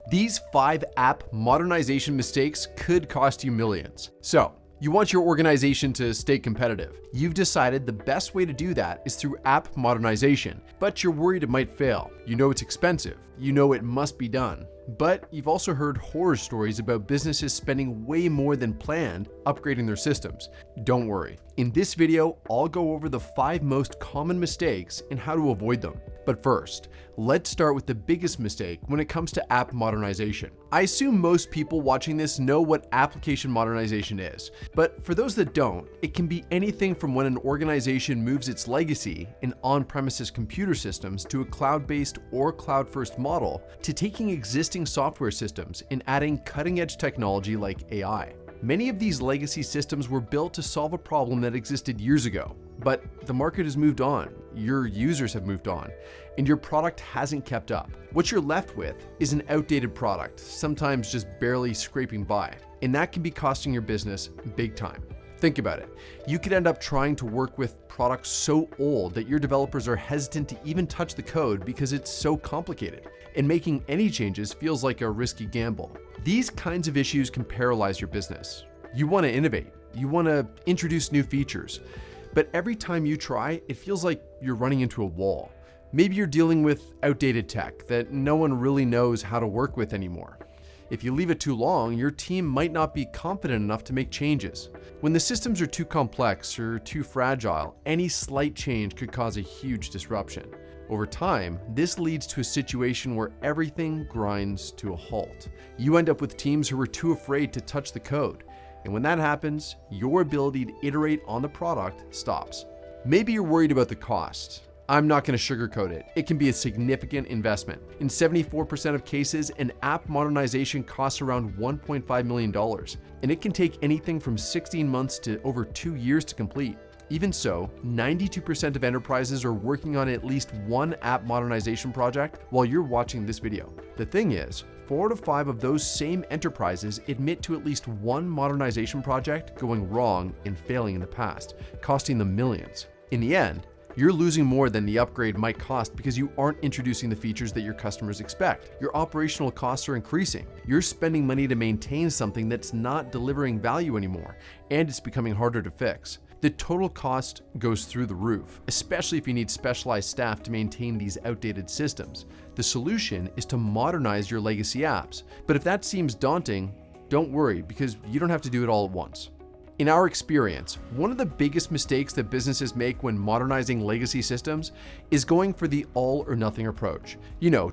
These 5 app modernization mistakes could cost you millions. So, you want your organization to stay competitive. You've decided the best way to do that is through app modernization, but you're worried it might fail. You know it's expensive. You know it must be done. But you've also heard horror stories about businesses spending way more than planned upgrading their systems. Don't worry. In this video, I'll go over the 5 most common mistakes and how to avoid them. But first, let's start with the biggest mistake when it comes to app modernization. I assume most people watching this know what application modernization is, but for those that don't, it can be anything from when an organization moves its legacy in on-premises computer systems to a cloud-based or cloud-first model, to taking existing software systems and adding cutting-edge technology like AI. Many of these legacy systems were built to solve a problem that existed years ago, but the market has moved on, your users have moved on, and your product hasn't kept up. What you're left with is an outdated product, sometimes just barely scraping by, and that can be costing your business big time. Think about it. You could end up trying to work with products so old that your developers are hesitant to even touch the code because it's so complicated, and making any changes feels like a risky gamble. These kinds of issues can paralyze your business. You want to innovate, you want to introduce new features, but every time you try, it feels like you're running into a wall. Maybe you're dealing with outdated tech that no one really knows how to work with anymore. If you leave it too long, your team might not be confident enough to make changes. When the systems are too complex or too fragile, any slight change could cause a huge disruption. Over time, this leads to a situation where everything grinds to a halt. You end up with teams who are too afraid to touch the code. And when that happens, your ability to iterate on the product stops. Maybe you're worried about the cost. I'm not going to sugarcoat it. It can be a significant investment. In 74% of cases, an app modernization costs around $1.5 million, and it can take anything from 16 months to over 2 years to complete. Even so, 92% of enterprises are working on at least one app modernization project while you're watching this video. The thing is, 4 out of 5 of those same enterprises admit to at least one modernization project going wrong and failing in the past, costing them millions. In the end, you're losing more than the upgrade might cost because you aren't introducing the features that your customers expect. Your operational costs are increasing. You're spending money to maintain something that's not delivering value anymore, and it's becoming harder to fix. The total cost goes through the roof, especially if you need specialized staff to maintain these outdated systems. The solution is to modernize your legacy apps. But if that seems daunting, don't worry, because you don't have to do it all at once. In our experience, one of the biggest mistakes that businesses make when modernizing legacy systems is going for the all or nothing approach.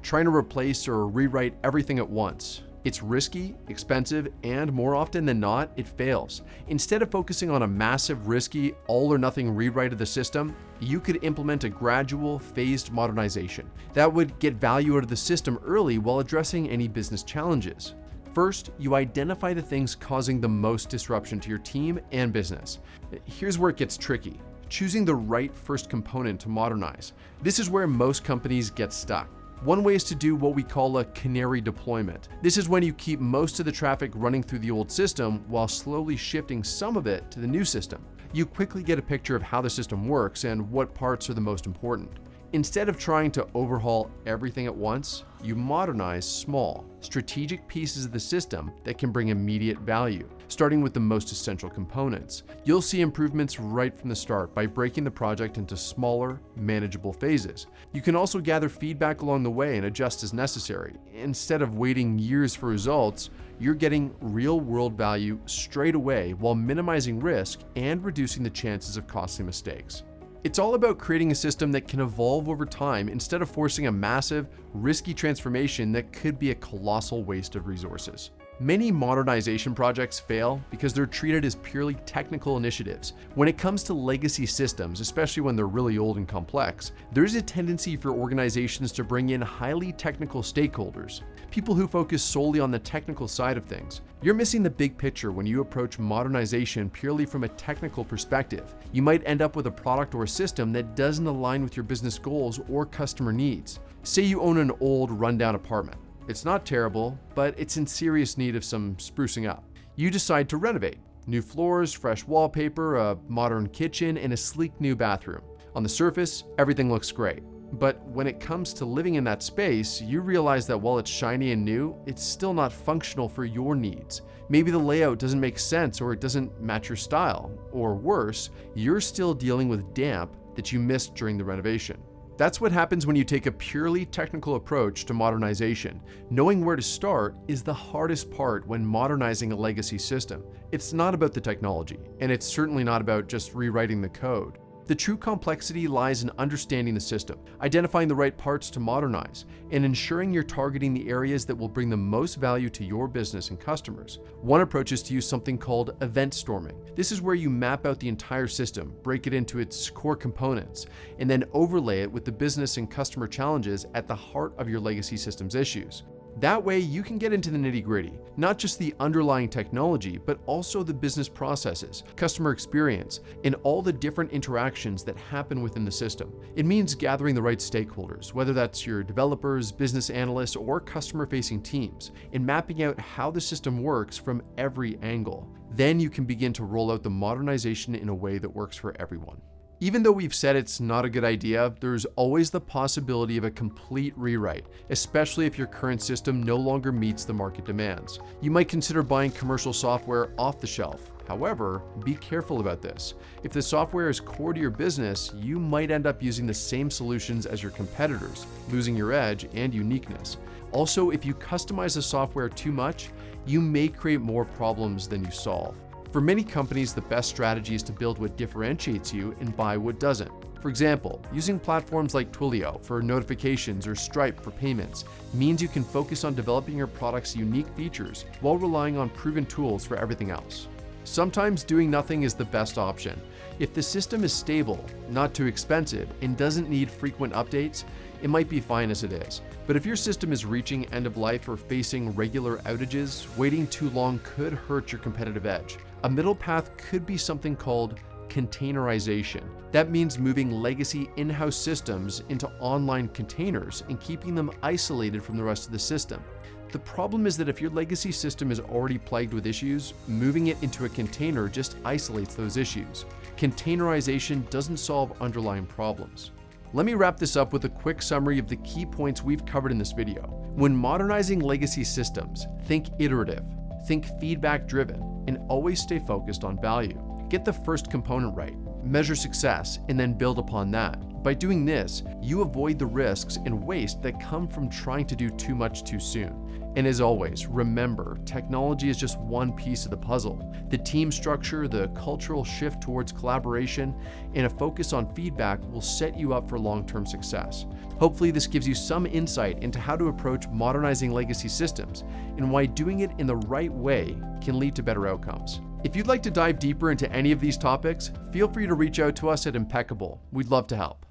Trying to replace or rewrite everything at once. It's risky, expensive, and more often than not, it fails. Instead of focusing on a massive, risky, all or nothing rewrite of the system, you could implement a gradual, phased modernization that would get value out of the system early while addressing any business challenges. First, you identify the things causing the most disruption to your team and business. Here's where it gets tricky. Choosing the right first component to modernize. This is where most companies get stuck. One way is to do what we call a canary deployment. This is when you keep most of the traffic running through the old system while slowly shifting some of it to the new system. You quickly get a picture of how the system works and what parts are the most important. Instead of trying to overhaul everything at once, you modernize small, strategic pieces of the system that can bring immediate value, starting with the most essential components. You'll see improvements right from the start by breaking the project into smaller, manageable phases. You can also gather feedback along the way and adjust as necessary. Instead of waiting years for results, you're getting real-world value straight away while minimizing risk and reducing the chances of costly mistakes. It's all about creating a system that can evolve over time instead of forcing a massive, risky transformation that could be a colossal waste of resources. Many modernization projects fail because they're treated as purely technical initiatives. When it comes to legacy systems, especially when they're really old and complex, there's a tendency for organizations to bring in highly technical stakeholders, people who focus solely on the technical side of things. You're missing the big picture when you approach modernization purely from a technical perspective. You might end up with a product or a system that doesn't align with your business goals or customer needs. Say you own an old, rundown apartment. It's not terrible, but it's in serious need of some sprucing up. You decide to renovate. New floors, fresh wallpaper, a modern kitchen, and a sleek new bathroom. On the surface, everything looks great. But when it comes to living in that space, you realize that while it's shiny and new, it's still not functional for your needs. Maybe the layout doesn't make sense or it doesn't match your style. Or worse, you're still dealing with damp that you missed during the renovation. That's what happens when you take a purely technical approach to modernization. Knowing where to start is the hardest part when modernizing a legacy system. It's not about the technology, and it's certainly not about just rewriting the code. The true complexity lies in understanding the system, identifying the right parts to modernize, and ensuring you're targeting the areas that will bring the most value to your business and customers. One approach is to use something called event storming. This is where you map out the entire system, break it into its core components, and then overlay it with the business and customer challenges at the heart of your legacy system's issues. That way, you can get into the nitty-gritty, not just the underlying technology, but also the business processes, customer experience, and all the different interactions that happen within the system. It means gathering the right stakeholders, whether that's your developers, business analysts, or customer-facing teams, and mapping out how the system works from every angle. Then you can begin to roll out the modernization in a way that works for everyone. Even though we've said it's not a good idea, there's always the possibility of a complete rewrite, especially if your current system no longer meets the market demands. You might consider buying commercial software off the shelf. However, be careful about this. If the software is core to your business, you might end up using the same solutions as your competitors, losing your edge and uniqueness. Also, if you customize the software too much, you may create more problems than you solve. For many companies, the best strategy is to build what differentiates you and buy what doesn't. For example, using platforms like Twilio for notifications or Stripe for payments means you can focus on developing your product's unique features while relying on proven tools for everything else. Sometimes doing nothing is the best option. If the system is stable, not too expensive, and doesn't need frequent updates, it might be fine as it is. But if your system is reaching end of life or facing regular outages, waiting too long could hurt your competitive edge. A middle path could be something called Containerization. That means moving legacy in-house systems into online containers and keeping them isolated from the rest of the system. The problem is that if your legacy system is already plagued with issues, moving it into a container just isolates those issues. Containerization doesn't solve underlying problems. Let me wrap this up with a quick summary of the key points we've covered in this video. When modernizing legacy systems, think iterative, think feedback-driven, and always stay focused on value. Get the first component right, measure success, and then build upon that. By doing this, you avoid the risks and waste that come from trying to do too much too soon. And as always, remember, technology is just one piece of the puzzle. The team structure, the cultural shift towards collaboration, and a focus on feedback will set you up for long-term success. Hopefully this gives you some insight into how to approach modernizing legacy systems and why doing it in the right way can lead to better outcomes. If you'd like to dive deeper into any of these topics, feel free to reach out to us at Impeccable. We'd love to help.